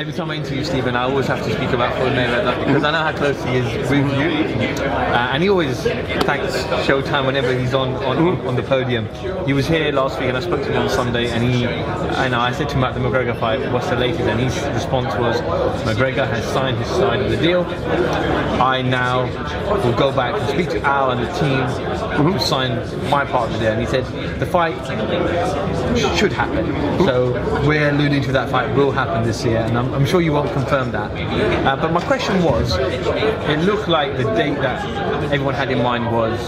Every time I interview Stephen, I always have to speak about Floyd Mayweather because I know how close he is with you, and he always thanks Showtime whenever he's on the podium. He was here last week, and I spoke to him on Sunday, and I said to him about the Mcgregor fight, what's the latest? And his response was, Mcgregor has signed his side of the deal. I now will go back and speak to Al and the team to sign my part of the deal. And he said the fight should happen. So we're alluding to that fight will happen this year, and I'm sure you won't confirm that. But my question was, it looked like the date that everyone had in mind was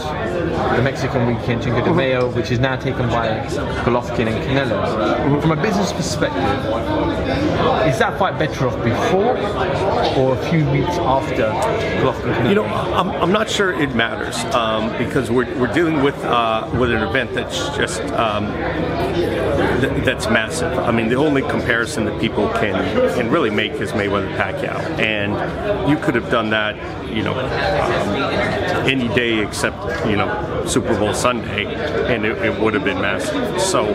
the Mexican weekend, Cinco de Mayo, which is now taken by Golovkin and Canelo. From a business perspective, is that fight better off before or a few weeks after Golovkin and Canelo? You know, I'm not sure it matters because we're dealing with an event that's just that's massive. I mean, the only comparison that people can really make is Mayweather-Pacquiao, and you could have done that, you know, any day except, you know, Super Bowl Sunday, and it would have been massive. So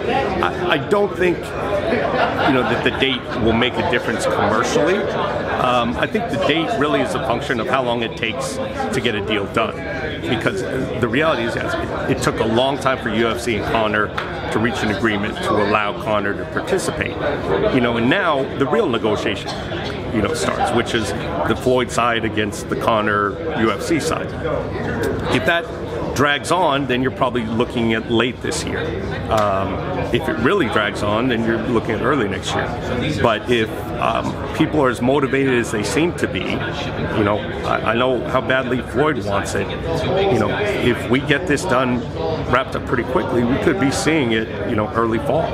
I don't think, you know, that the date will make a difference commercially. I think the date really is a function of how long it takes to get a deal done, because the reality is it took a long time for UFC and Conor to reach an agreement to allow Conor to participate. You know, and now the real negotiation, you know, starts, which is the Floyd side against the Conor UFC side. If that drags on, then you're probably looking at late this year. If it really drags on, then you're looking at early next year. But if people are as motivated as they seem to be, you know, I know how badly Floyd wants it. You know, if we get this done, wrapped up pretty quickly, we could be seeing it, you know, early fall.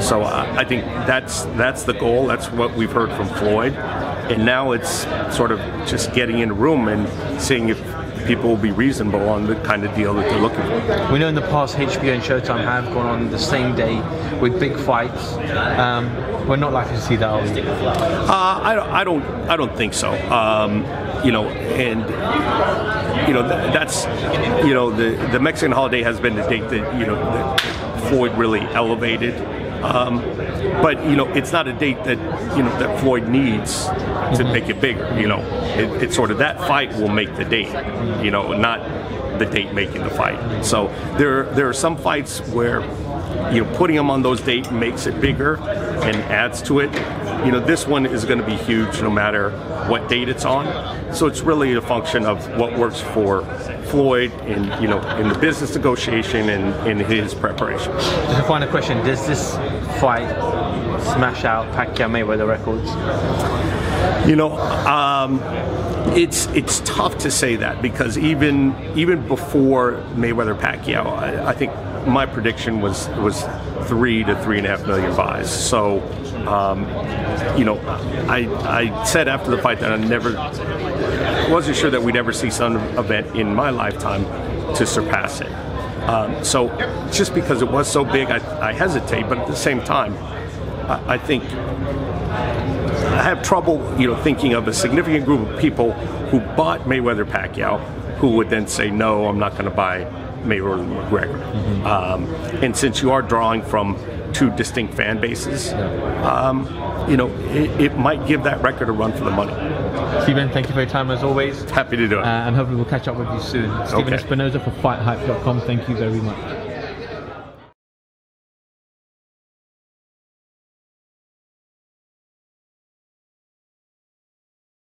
So I think that's the goal. That's what we've heard from Floyd. And now it's sort of just getting in the room and seeing if people will be reasonable on the kind of deal that they're looking for. We know in the past HBO and Showtime have gone on the same day with big fights. We're not likely to see that, are we? I don't think so. You know, and you know that's, you know, the Mexican holiday has been the date that, you know, that Floyd really elevated. But you know, it's not a date that, you know, that Floyd needs to make it bigger. You know, it's sort of that fight will make the date. You know, not the date making the fight. So there are some fights where, you know, putting them on those dates makes it bigger and adds to it. You know, this one is going to be huge no matter what date it's on. So it's really a function of what works for Floyd in, you know, in the business negotiation and in his preparation. Just a final question: does this fight smash out Pacquiao-Mayweather records? You know, it's tough to say that, because even before Mayweather-Pacquiao, I think my prediction was 3 to 3.5 million buys. So, you know, I said after the fight that I wasn't sure that we'd ever see some event in my lifetime to surpass it. So just because it was so big, I hesitate. But at the same time, I think I have trouble, you know, thinking of a significant group of people who bought Mayweather-Pacquiao who would then say, no, I'm not going to buy Mayweather-McGregor. And since you are drawing from two distinct fan bases, you know, it might give that record a run for the money. Stephen, thank you for your time as always. Happy to do it. And hopefully we'll catch up with you soon. Stephen Espinoza for FightHype.com. Thank you very much.